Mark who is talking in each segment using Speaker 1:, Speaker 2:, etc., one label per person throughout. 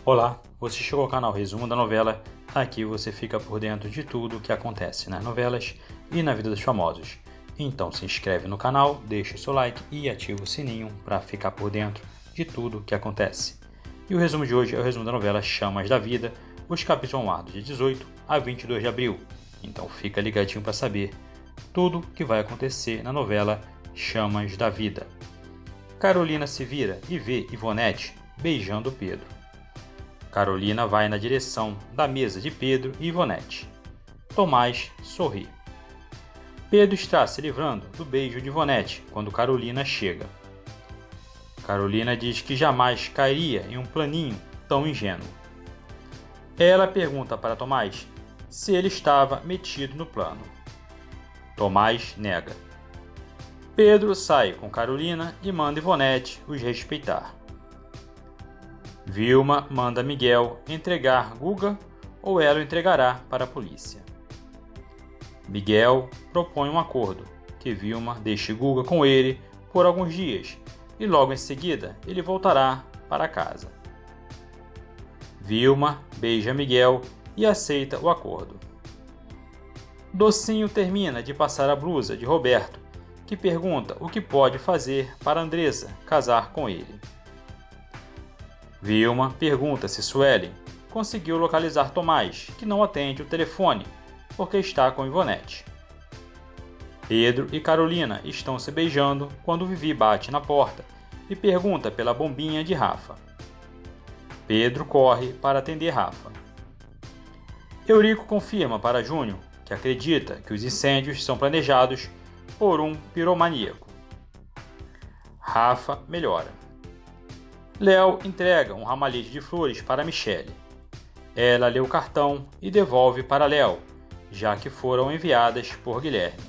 Speaker 1: Olá, você chegou ao canal Resumo da Novela. Aqui você fica por dentro de tudo o que acontece nas novelas e na vida dos famosos. Então se inscreve no canal, deixa o seu like e ativa o sininho para ficar por dentro de tudo o que acontece. E o resumo de hoje é o resumo da novela Chamas da Vida. Os capítulos vão lá do dia 18 a 22 de abril. Então fica ligadinho para saber tudo o que vai acontecer na novela Chamas da Vida. Carolina se vira e vê Ivonete beijando Pedro. Carolina vai na direção da mesa de Pedro e Ivonete. Tomás sorri. Pedro está se livrando do beijo de Ivonete quando Carolina chega. Carolina diz que jamais cairia em um planinho tão ingênuo. Ela pergunta para Tomás se ele estava metido no plano. Tomás nega. Pedro sai com Carolina e manda Ivonete os respeitar. Vilma manda Miguel entregar Guga ou ela o entregará para a polícia. Miguel propõe um acordo, que Vilma deixe Guga com ele por alguns dias e logo em seguida ele voltará para casa. Vilma beija Miguel e aceita o acordo. Docinho termina de passar a blusa de Roberto, que pergunta o que pode fazer para Andressa casar com ele. Vilma pergunta se Suelen conseguiu localizar Tomás, que não atende o telefone porque está com Ivonete. Pedro e Carolina estão se beijando quando Vivi bate na porta e pergunta pela bombinha de Rafa. Pedro corre para atender Rafa. Eurico confirma para Júnior que acredita que os incêndios são planejados por um piromaníaco. Rafa melhora. Léo entrega um ramalhete de flores para Michele. Ela lê o cartão e devolve para Léo, já que foram enviadas por Guilherme.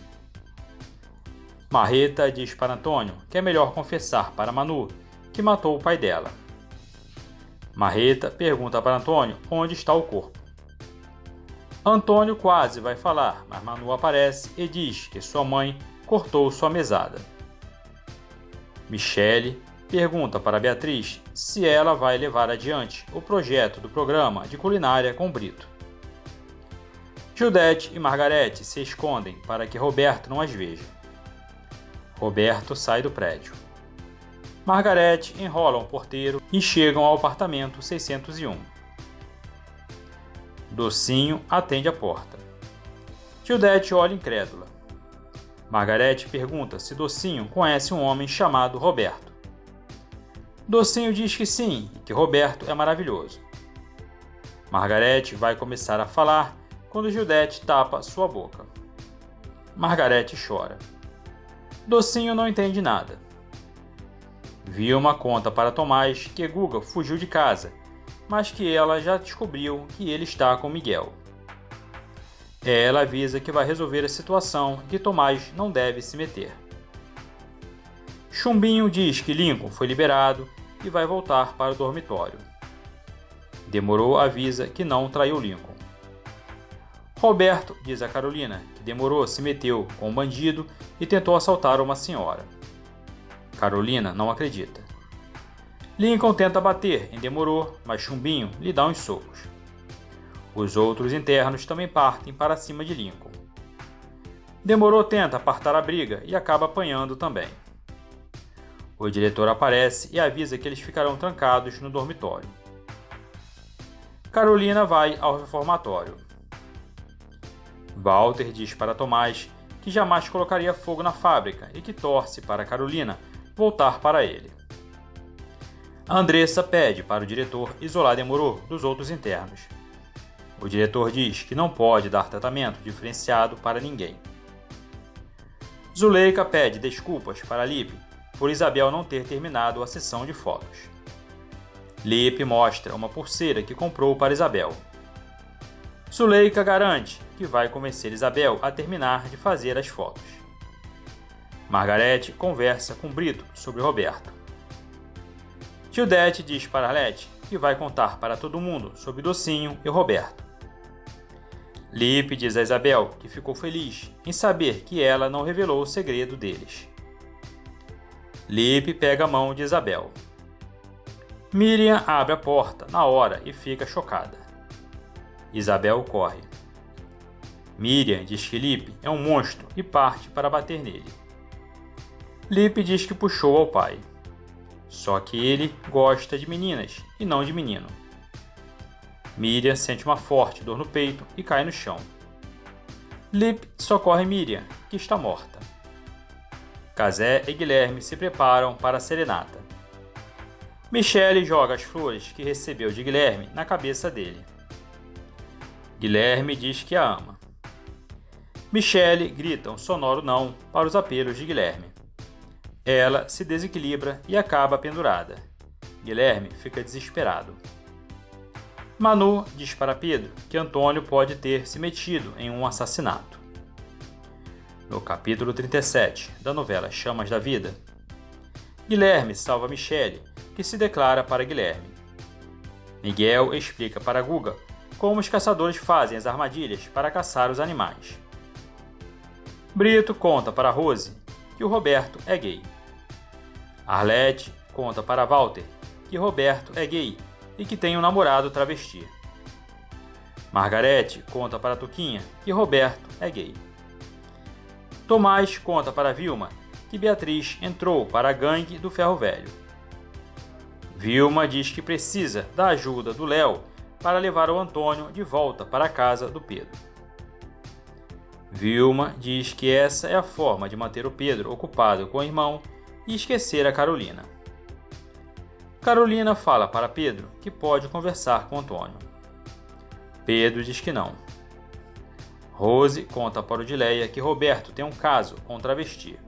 Speaker 1: Marreta diz para Antônio que é melhor confessar para Manu que matou o pai dela. Marreta pergunta para Antônio onde está o corpo. Antônio quase vai falar, mas Manu aparece e diz que sua mãe cortou sua mesada. Michele pergunta para Beatriz se ela vai levar adiante o projeto do programa de culinária com Brito. Judete e Margarete se escondem para que Roberto não as veja. Roberto sai do prédio. Margarete enrola um porteiro e chegam ao apartamento 601. Docinho atende a porta. Judete olha incrédula. Margarete pergunta se Docinho conhece um homem chamado Roberto. Docinho diz que sim e que Roberto é maravilhoso. Margarete vai começar a falar quando Judete tapa sua boca. Margarete chora. Docinho não entende nada. Vilma conta para Tomás que Guga fugiu de casa, mas que ela já descobriu que ele está com Miguel. Ela avisa que vai resolver a situação e que Tomás não deve se meter. Chumbinho diz que Lincoln foi liberado e vai voltar para o dormitório. Demorou avisa que não traiu Lincoln. Roberto diz a Carolina que Demorou se meteu com um bandido e tentou assaltar uma senhora. Carolina não acredita. Lincoln tenta bater em Demorou, mas Chumbinho lhe dá uns socos. Os outros internos também partem para cima de Lincoln. Demorou tenta apartar a briga e acaba apanhando também. O diretor aparece e avisa que eles ficarão trancados no dormitório. Carolina vai ao reformatório. Walter diz para Tomás que jamais colocaria fogo na fábrica e que torce para Carolina voltar para ele. Andressa pede para o diretor isolar Demorou dos outros internos. O diretor diz que não pode dar tratamento diferenciado para ninguém. Zuleika pede desculpas para Lipe por Isabel não ter terminado a sessão de fotos. Lipe mostra uma pulseira que comprou para Isabel. Zuleika garante que vai convencer Isabel a terminar de fazer as fotos. Margarete conversa com Brito sobre Roberto. Judete diz para Arlete que vai contar para todo mundo sobre Docinho e Roberto. Lipe diz a Isabel que ficou feliz em saber que ela não revelou o segredo deles. Lipe pega a mão de Isabel. Miriam abre a porta na hora e fica chocada. Isabel corre. Miriam diz que Lipe é um monstro e parte para bater nele. Lipe diz que puxou ao pai. Só que ele gosta de meninas e não de menino. Miriam sente uma forte dor no peito e cai no chão. Lipe socorre Miriam, que está morta. Cazé e Guilherme se preparam para a serenata. Michele joga as flores que recebeu de Guilherme na cabeça dele. Guilherme diz que a ama. Michele grita um sonoro não para os apelos de Guilherme. Ela se desequilibra e acaba pendurada. Guilherme fica desesperado. Manu diz para Pedro que Antônio pode ter se metido em um assassinato. No capítulo 37 da novela Chamas da Vida, Guilherme salva Michele, que se declara para Guilherme. Miguel explica para Guga como os caçadores fazem as armadilhas para caçar os animais. Brito conta para Rose que o Roberto é gay. Arlete conta para Walter que Roberto é gay e que tem um namorado travesti. Margarete conta para Tuquinha que Roberto é gay. Tomás conta para Vilma que Beatriz entrou para a gangue do Ferro Velho. Vilma diz que precisa da ajuda do Léo para levar o Antônio de volta para a casa do Pedro. Vilma diz que essa é a forma de manter o Pedro ocupado com o irmão e esquecer a Carolina. Carolina fala para Pedro que pode conversar com Antônio. Pedro diz que não. Rose conta para Odileia que Roberto tem um caso com um travesti.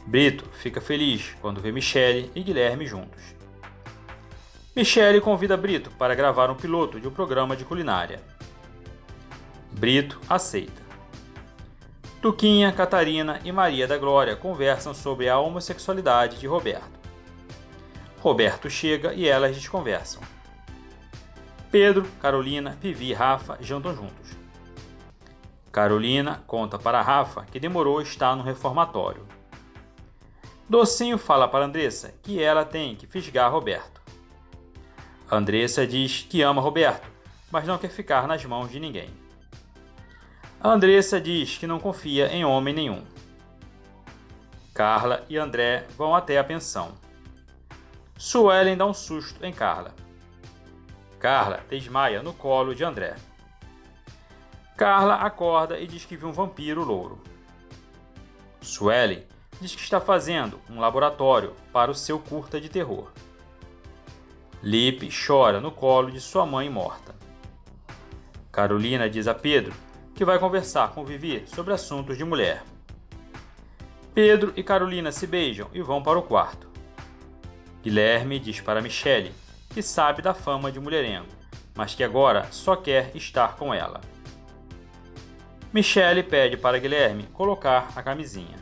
Speaker 1: Brito fica feliz quando vê Michele e Guilherme juntos. Michele convida Brito para gravar um piloto de um programa de culinária. Brito aceita. Tuquinha, Catarina e Maria da Glória conversam sobre a homossexualidade de Roberto. Roberto chega e elas desconversam. Pedro, Carolina, Vivi e Rafa jantam juntos. Carolina conta para Rafa que demorou a estar no reformatório. Docinho fala para Andressa que ela tem que fisgar Roberto. Andressa diz que ama Roberto, mas não quer ficar nas mãos de ninguém. Andressa diz que não confia em homem nenhum. Carla e André vão até a pensão. Suelen dá um susto em Carla. Carla desmaia no colo de André. Carla acorda e diz que viu um vampiro louro. Suelen diz que está fazendo um laboratório para o seu curta de terror. Lipe chora no colo de sua mãe morta. Carolina diz a Pedro que vai conversar com Vivi sobre assuntos de mulher. Pedro e Carolina se beijam e vão para o quarto. Guilherme diz para Michele que sabe da fama de mulherengo, mas que agora só quer estar com ela. Michele pede para Guilherme colocar a camisinha.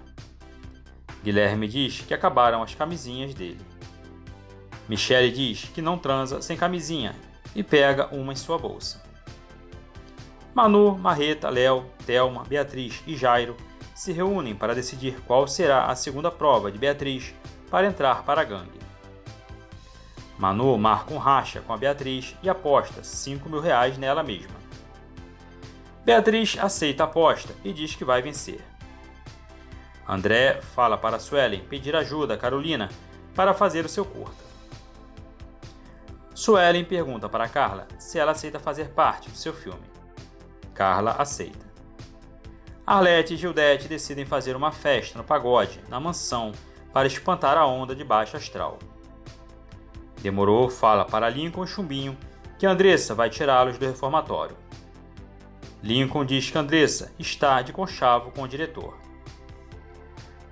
Speaker 1: Guilherme diz que acabaram as camisinhas dele. Michele diz que não transa sem camisinha e pega uma em sua bolsa. Manu, Marreta, Léo, Thelma, Beatriz e Jairo se reúnem para decidir qual será a segunda prova de Beatriz para entrar para a gangue. Manu marca um racha com a Beatriz e aposta R$5.000 nela mesma. Beatriz aceita a aposta e diz que vai vencer. André fala para Suelen pedir ajuda a Carolina para fazer o seu curta. Suelen pergunta para Carla se ela aceita fazer parte do seu filme. Carla aceita. Arlete e Gildete decidem fazer uma festa no pagode, na mansão, para espantar a onda de baixo astral. Demorou fala para Lincoln e Chumbinho que Andressa vai tirá-los do reformatório. Lincoln diz que Andressa está de conchavo com o diretor.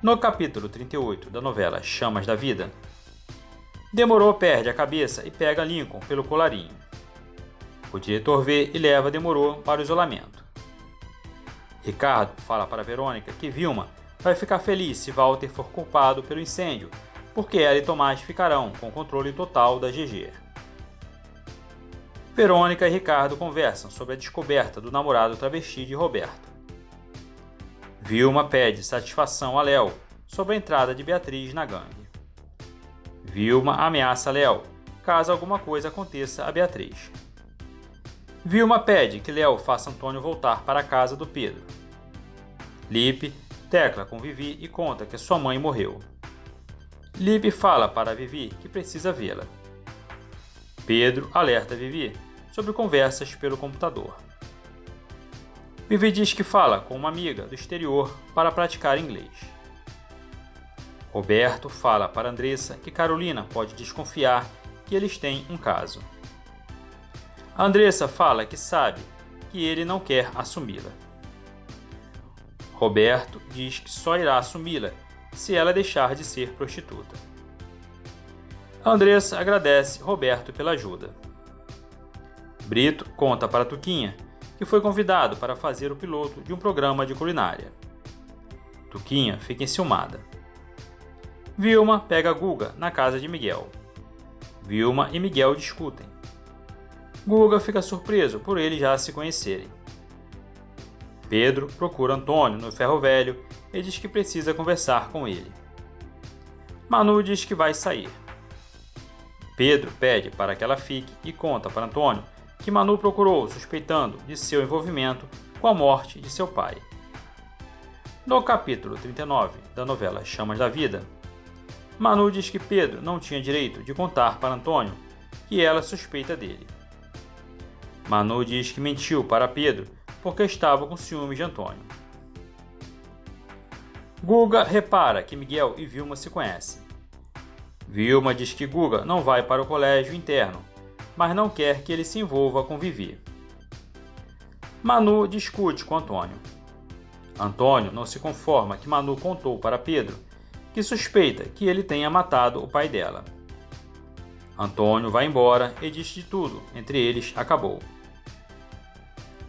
Speaker 1: No capítulo 38 da novela Chamas da Vida, Demorou perde a cabeça e pega Lincoln pelo colarinho. O diretor vê e leva Demorou para o isolamento. Ricardo fala para Verônica que Vilma vai ficar feliz se Walter for culpado pelo incêndio, porque ela e Tomás ficarão com o controle total da GG. Verônica e Ricardo conversam sobre a descoberta do namorado travesti de Roberto. Vilma pede satisfação a Léo sobre a entrada de Beatriz na gangue. Vilma ameaça Léo caso alguma coisa aconteça a Beatriz. Vilma pede que Léo faça Antônio voltar para a casa do Pedro. Lipe tecla com Vivi e conta que sua mãe morreu. Lipe fala para Vivi que precisa vê-la. Pedro alerta Vivi sobre conversas pelo computador. Vivi diz que fala com uma amiga do exterior para praticar inglês. Roberto fala para Andressa que Carolina pode desconfiar que eles têm um caso. Andressa fala que sabe que ele não quer assumi-la. Roberto diz que só irá assumi-la se ela deixar de ser prostituta. Andressa agradece Roberto pela ajuda. Brito conta para Tuquinha que foi convidado para fazer o piloto de um programa de culinária. Tuquinha fica enciumada. Vilma pega Guga na casa de Miguel. Vilma e Miguel discutem. Guga fica surpreso por eles já se conhecerem. Pedro procura Antônio no ferro velho e diz que precisa conversar com ele. Manu diz que vai sair. Pedro pede para que ela fique e conta para Antônio que Manu procurou suspeitando de seu envolvimento com a morte de seu pai. No capítulo 39 da novela Chamas da Vida, Manu diz que Pedro não tinha direito de contar para Antônio que ela suspeita dele. Manu diz que mentiu para Pedro porque estava com ciúmes de Antônio. Guga repara que Miguel e Vilma se conhecem. Vilma diz que Guga não vai para o colégio interno, mas não quer que ele se envolva com Vivi. Manu discute com Antônio. Antônio não se conforma que Manu contou para Pedro que suspeita que ele tenha matado o pai dela. Antônio vai embora e diz que tudo entre eles acabou.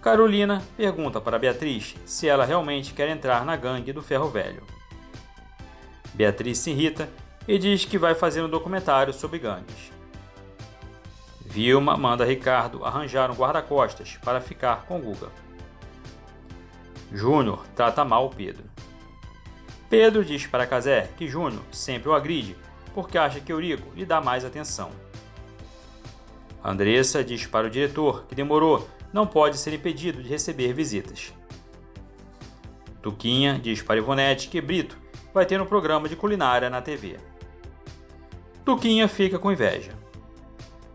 Speaker 1: Carolina pergunta para Beatriz se ela realmente quer entrar na gangue do Ferro Velho. Beatriz se irrita e diz que vai fazer um documentário sobre gangues. Vilma manda Ricardo arranjar um guarda-costas para ficar com Guga. Júnior trata mal Pedro. Pedro diz para Cazé que Júnior sempre o agride porque acha que Eurico lhe dá mais atenção. Andressa diz para o diretor que demorou não pode ser impedido de receber visitas. Tuquinha diz para Ivonete que Brito vai ter um programa de culinária na TV. Tuquinha fica com inveja.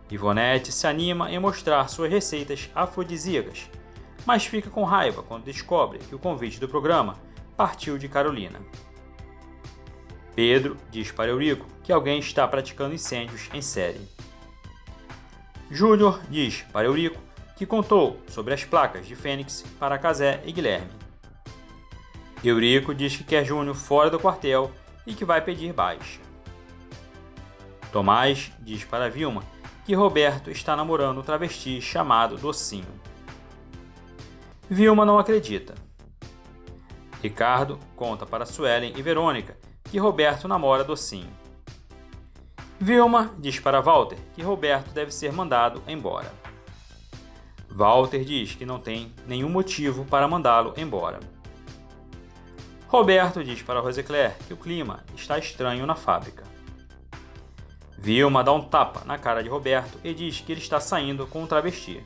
Speaker 1: Ivonete se anima em mostrar suas receitas afrodisíacas, mas fica com raiva quando descobre que o convite do programa partiu de Carolina. Pedro diz para Eurico que alguém está praticando incêndios em série. Júnior diz para Eurico que contou sobre as placas de Fênix para Cazé e Guilherme. Eurico diz que quer Júnior fora do quartel e que vai pedir baixa. Tomás diz para Vilma que Roberto está namorando um travesti chamado Docinho. Vilma não acredita. Ricardo conta para Suelen e Verônica que Roberto namora Docinho. Vilma diz para Walter que Roberto deve ser mandado embora. Walter diz que não tem nenhum motivo para mandá-lo embora. Roberto diz para Rosicler que o clima está estranho na fábrica. Vilma dá um tapa na cara de Roberto e diz que ele está saindo com um travesti.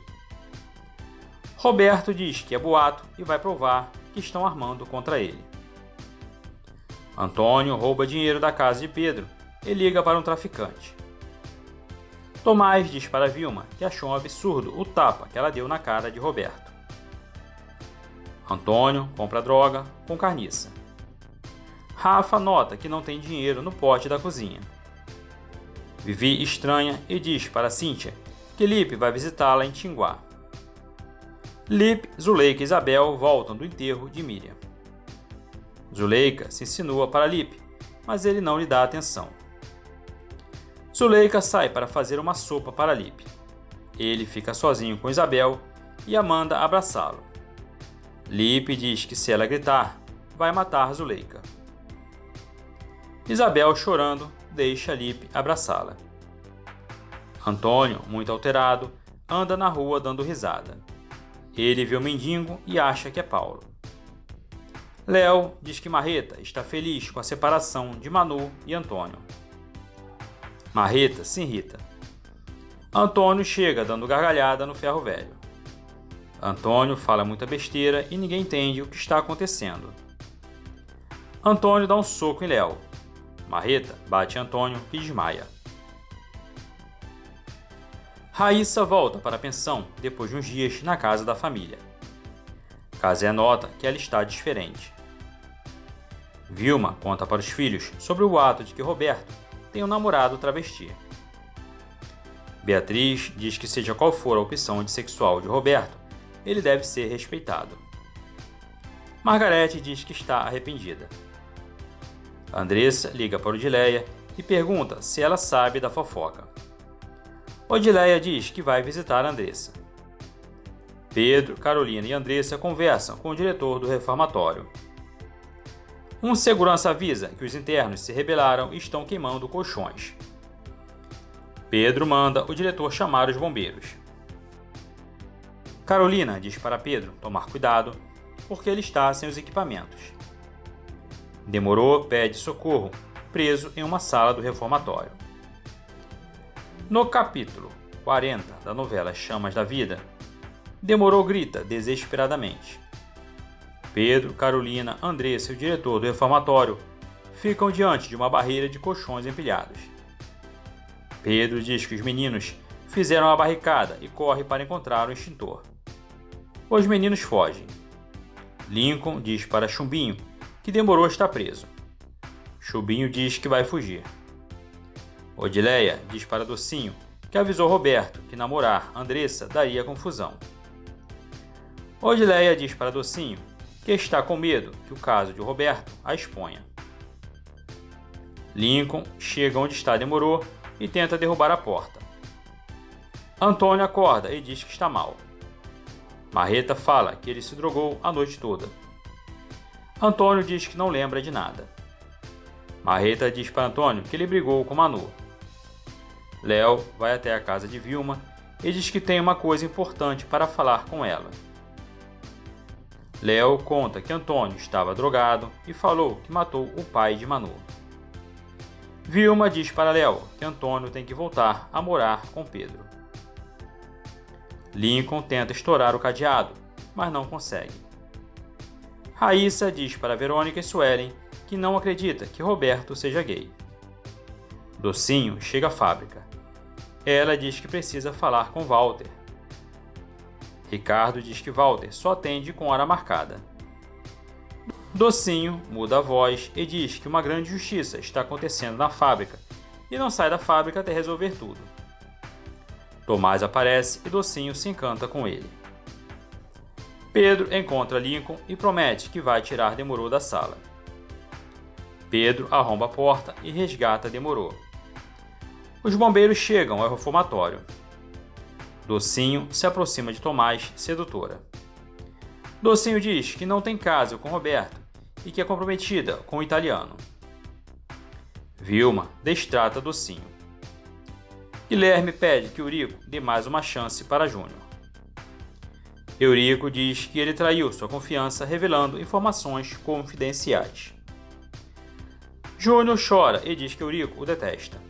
Speaker 1: Roberto diz que é boato e vai provar que estão armando contra ele. Antônio rouba dinheiro da casa de Pedro e liga para um traficante. Tomás diz para Vilma que achou um absurdo o tapa que ela deu na cara de Roberto. Antônio compra droga com carniça. Rafa nota que não tem dinheiro no pote da cozinha. Vivi estranha e diz para Cíntia que Lipe vai visitá-la em Tinguá. Lipe, Zuleika e Isabel voltam do enterro de Miriam. Zuleika se insinua para Lipe, mas ele não lhe dá atenção. Zuleika sai para fazer uma sopa para Lipe. Ele fica sozinho com Isabel e a manda abraçá-lo. Lipe diz que se ela gritar, vai matar Zuleika. Isabel, chorando, deixa Lipe abraçá-la. Antônio, muito alterado, anda na rua dando risada. Ele vê o mendigo e acha que é Paulo. Léo diz que Marreta está feliz com a separação de Manu e Antônio. Marreta se irrita. Antônio chega dando gargalhada no ferro velho. Antônio fala muita besteira e ninguém entende o que está acontecendo. Antônio dá um soco em Léo. Marreta bate em Antônio e desmaia. Raíssa volta para a pensão depois de uns dias na casa da família. Casé nota que ela está diferente. Vilma conta para os filhos sobre o ato de que Roberto tem um namorado travesti. Beatriz diz que seja qual for a opção sexual de Roberto, ele deve ser respeitado. Margarete diz que está arrependida. Andressa liga para Odileia e pergunta se ela sabe da fofoca. Odileia diz que vai visitar Andressa. Pedro, Carolina e Andressa conversam com o diretor do reformatório. Um segurança avisa que os internos se rebelaram e estão queimando colchões. Pedro manda o diretor chamar os bombeiros. Carolina diz para Pedro tomar cuidado, porque ele está sem os equipamentos. Demorou pede socorro, preso em uma sala do reformatório. No capítulo 40 da novela Chamas da Vida, Demorou grita desesperadamente. Pedro, Carolina, Andressa e o diretor do reformatório ficam diante de uma barreira de colchões empilhados. Pedro diz que os meninos fizeram a barricada e corre para encontrar o extintor. Os meninos fogem. Lincoln diz para Chumbinho que Demorou está preso. Chumbinho diz que vai fugir. Odileia diz para Docinho que avisou Roberto que namorar Andressa daria confusão. Odileia diz para Docinho que está com medo que o caso de Roberto a exponha. Lincoln chega onde está Demorou e tenta derrubar a porta. Antônio acorda e diz que está mal. Marreta fala que ele se drogou a noite toda. Antônio diz que não lembra de nada. Marreta diz para Antônio que ele brigou com Manu. Léo vai até a casa de Vilma e diz que tem uma coisa importante para falar com ela. Léo conta que Antônio estava drogado e falou que matou o pai de Manu. Vilma diz para Léo que Antônio tem que voltar a morar com Pedro. Lincoln tenta estourar o cadeado, mas não consegue. Raíssa diz para Verônica e Suelen que não acredita que Roberto seja gay. Docinho chega à fábrica. Ela diz que precisa falar com Walter. Ricardo diz que Walter só atende com hora marcada. Docinho muda a voz e diz que uma grande justiça está acontecendo na fábrica e não sai da fábrica até resolver tudo. Tomás aparece e Docinho se encanta com ele. Pedro encontra Lincoln e promete que vai tirar Demorou da sala. Pedro arromba a porta e resgata Demorou. Os bombeiros chegam ao reformatório. Docinho se aproxima de Tomás, sedutora. Docinho diz que não tem caso com Roberto e que é comprometida com o italiano. Vilma destrata Docinho. Guilherme pede que Eurico dê mais uma chance para Júnior. Eurico diz que ele traiu sua confiança revelando informações confidenciais. Júnior chora e diz que Eurico o detesta.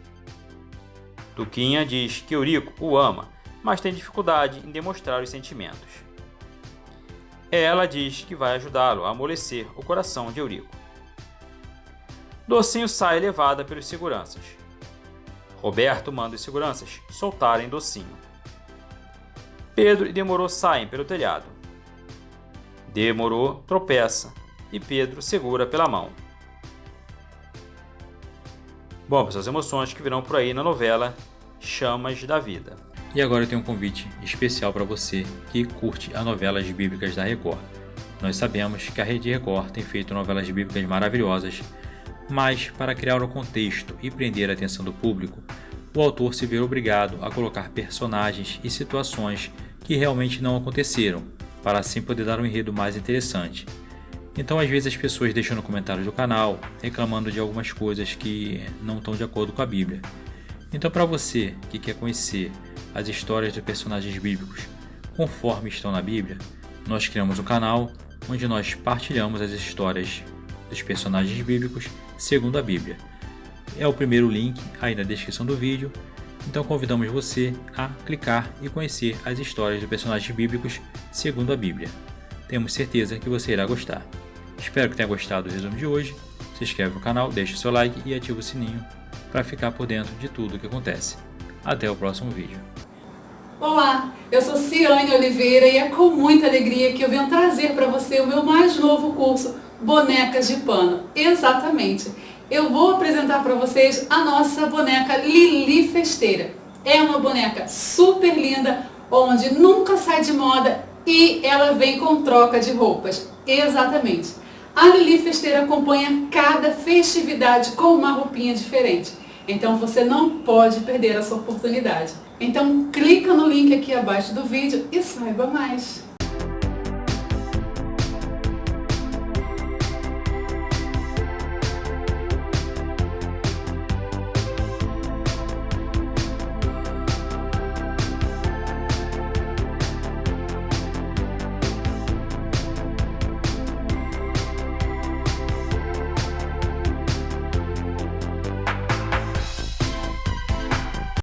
Speaker 1: Tuquinha diz que Eurico o ama, mas tem dificuldade em demonstrar os sentimentos. Ela diz que vai ajudá-lo a amolecer o coração de Eurico. Docinho sai levada pelos seguranças. Roberto manda os seguranças soltarem Docinho. Pedro e Demorou saem pelo telhado. Demorou tropeça e Pedro segura pela mão. Bom, essas emoções que virão por aí na novela Chamas da Vida. E agora eu tenho um convite especial para você que curte as novelas bíblicas da Record. Nós sabemos que a Rede Record tem feito novelas bíblicas maravilhosas, mas para criar um contexto e prender a atenção do público, o autor se vê obrigado a colocar personagens e situações que realmente não aconteceram, para assim poder dar um enredo mais interessante. Então, às vezes as pessoas deixam no comentário do canal reclamando de algumas coisas que não estão de acordo com a Bíblia. Então, para você que quer conhecer as histórias dos personagens bíblicos conforme estão na Bíblia, nós criamos um canal onde nós partilhamos as histórias dos personagens bíblicos segundo a Bíblia. É o primeiro link aí na descrição do vídeo. Então convidamos você a clicar e conhecer as histórias de personagens bíblicos segundo a Bíblia. Temos certeza que você irá gostar. Espero que tenha gostado do resumo de hoje. Se inscreve no canal, deixe seu like e ative o sininho para ficar por dentro de tudo o que acontece. Até o próximo vídeo.
Speaker 2: Olá, eu sou Ciane Oliveira e é com muita alegria que eu venho trazer para você o meu mais novo curso, Bonecas de Pano. Exatamente. Eu vou apresentar para vocês a nossa boneca Lili Festeira. É uma boneca super linda, onde nunca sai de moda e ela vem com troca de roupas. Exatamente. A Lili Festeira acompanha cada festividade com uma roupinha diferente. Então você não pode perder essa oportunidade. Então clica no link aqui abaixo do vídeo e saiba mais.